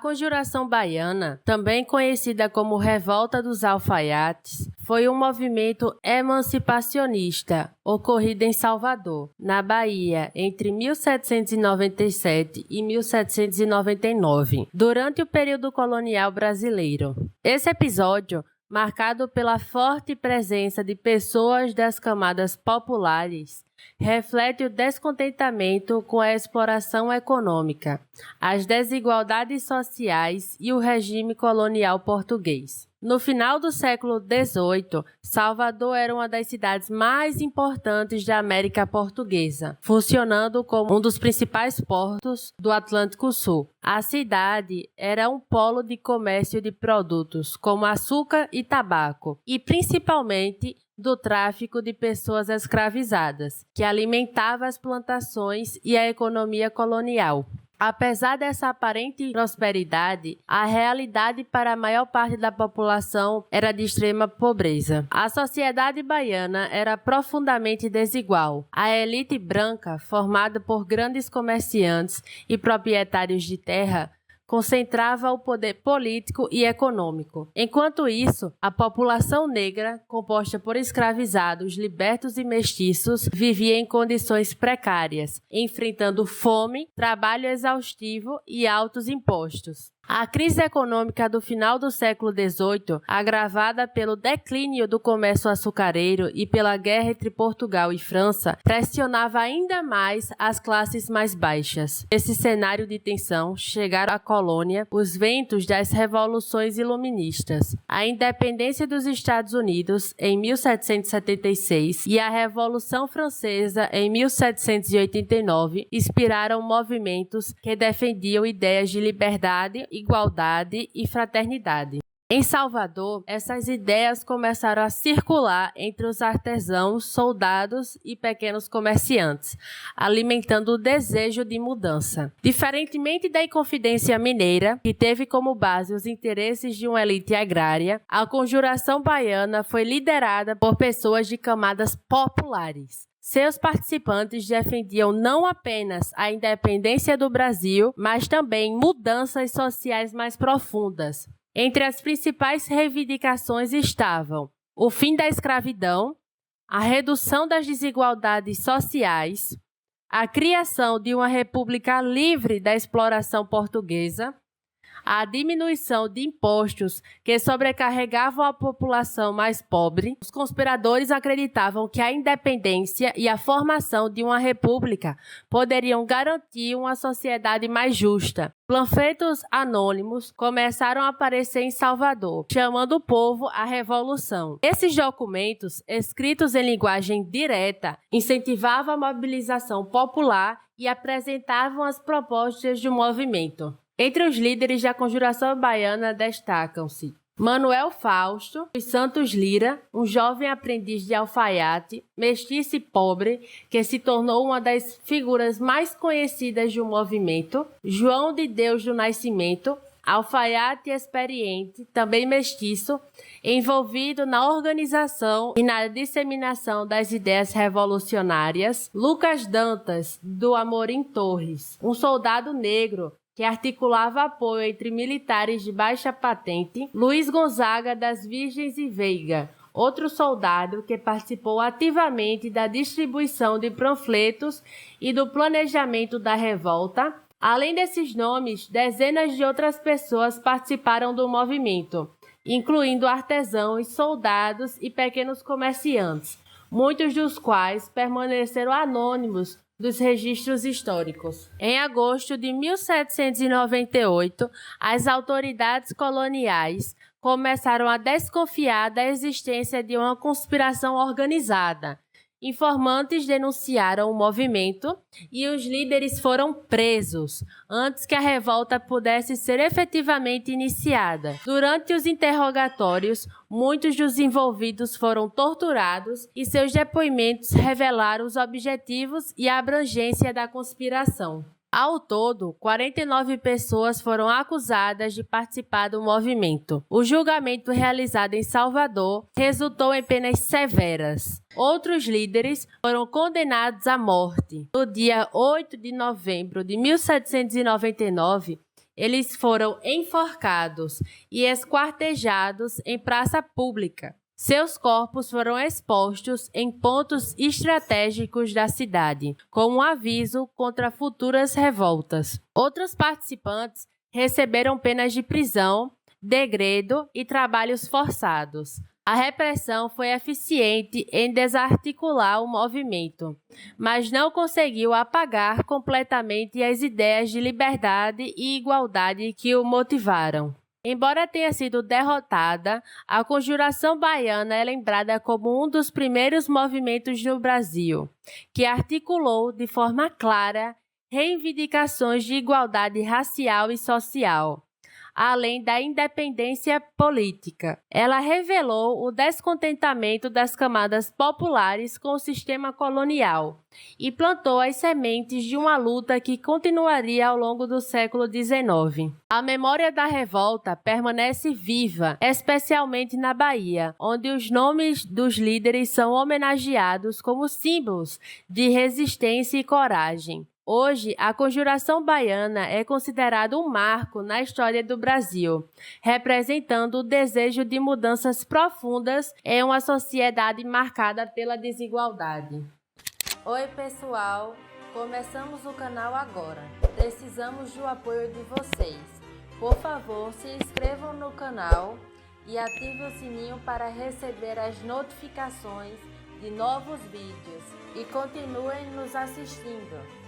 Conjuração Baiana, também conhecida como Revolta dos Alfaiates, foi um movimento emancipacionista ocorrido em Salvador, na Bahia, entre 1797 e 1799, durante o período colonial brasileiro. Esse episódio, marcado pela forte presença de pessoas das camadas populares, reflete o descontentamento com a exploração econômica, as desigualdades sociais e o regime colonial português. No final do século XVIII, Salvador era uma das cidades mais importantes da América Portuguesa, funcionando como um dos principais portos do Atlântico Sul. A cidade era um polo de comércio de produtos como açúcar e tabaco, e principalmente do tráfico de pessoas escravizadas, que alimentava as plantações e a economia colonial. Apesar dessa aparente prosperidade, a realidade para a maior parte da população era de extrema pobreza. A sociedade baiana era profundamente desigual. A elite branca, formada por grandes comerciantes e proprietários de terra, concentrava o poder político e econômico. Enquanto isso, a população negra, composta por escravizados, libertos e mestiços, vivia em condições precárias, enfrentando fome, trabalho exaustivo e altos impostos. A crise econômica do final do século XVIII, agravada pelo declínio do comércio açucareiro e pela guerra entre Portugal e França, pressionava ainda mais as classes mais baixas. Nesse cenário de tensão, chegaram à colônia os ventos das revoluções iluministas. A independência dos Estados Unidos, em 1776, e a Revolução Francesa, em 1789, inspiraram movimentos que defendiam ideias de liberdade, igualdade e fraternidade. Em Salvador, essas ideias começaram a circular entre os artesãos, soldados e pequenos comerciantes, alimentando o desejo de mudança. Diferentemente da Inconfidência Mineira, que teve como base os interesses de uma elite agrária, a Conjuração Baiana foi liderada por pessoas de camadas populares. Seus participantes defendiam não apenas a independência do Brasil, mas também mudanças sociais mais profundas. Entre as principais reivindicações estavam o fim da escravidão, a redução das desigualdades sociais, a criação de uma república livre da exploração portuguesa, a diminuição de impostos que sobrecarregavam a população mais pobre. Os conspiradores acreditavam que a independência e a formação de uma república poderiam garantir uma sociedade mais justa. Panfletos anônimos começaram a aparecer em Salvador, chamando o povo à revolução. Esses documentos, escritos em linguagem direta, incentivavam a mobilização popular e apresentavam as propostas do movimento. Entre os líderes da Conjuração Baiana destacam-se Manuel Fausto dos Santos Lira, um jovem aprendiz de alfaiate, mestiço e pobre, que se tornou uma das figuras mais conhecidas do movimento, João de Deus do Nascimento, alfaiate experiente, também mestiço, envolvido na organização e na disseminação das ideias revolucionárias, Lucas Dantas, do Amorim Torres, um soldado negro, que articulava apoio entre militares de baixa patente, Luiz Gonzaga das Virgens e Veiga, outro soldado que participou ativamente da distribuição de panfletos e do planejamento da revolta. Além desses nomes, dezenas de outras pessoas participaram do movimento, incluindo artesãos, soldados e pequenos comerciantes, muitos dos quais permaneceram anônimos dos registros históricos. Em agosto de 1798, as autoridades coloniais começaram a desconfiar da existência de uma conspiração organizada. Informantes denunciaram o movimento e os líderes foram presos antes que a revolta pudesse ser efetivamente iniciada. Durante os interrogatórios, muitos dos envolvidos foram torturados e seus depoimentos revelaram os objetivos e a abrangência da conspiração. Ao todo, 49 pessoas foram acusadas de participar do movimento. O julgamento realizado em Salvador resultou em penas severas. Outros líderes foram condenados à morte. No dia 8 de novembro de 1799, eles foram enforcados e esquartejados em praça pública. Seus corpos foram expostos em pontos estratégicos da cidade, como um aviso contra futuras revoltas. Outros participantes receberam penas de prisão, degredo e trabalhos forçados. A repressão foi eficiente em desarticular o movimento, mas não conseguiu apagar completamente as ideias de liberdade e igualdade que o motivaram. Embora tenha sido derrotada, a Conjuração Baiana é lembrada como um dos primeiros movimentos no Brasil, que articulou de forma clara reivindicações de igualdade racial e social, além da independência política. Ela revelou o descontentamento das camadas populares com o sistema colonial e plantou as sementes de uma luta que continuaria ao longo do século XIX. A memória da revolta permanece viva, especialmente na Bahia, onde os nomes dos líderes são homenageados como símbolos de resistência e coragem. Hoje, a Conjuração Baiana é considerada um marco na história do Brasil, representando o desejo de mudanças profundas em uma sociedade marcada pela desigualdade. Oi, pessoal! Começamos o canal agora. Precisamos do apoio de vocês. Por favor, se inscrevam no canal e ative o sininho para receber as notificações de novos vídeos e continuem nos assistindo.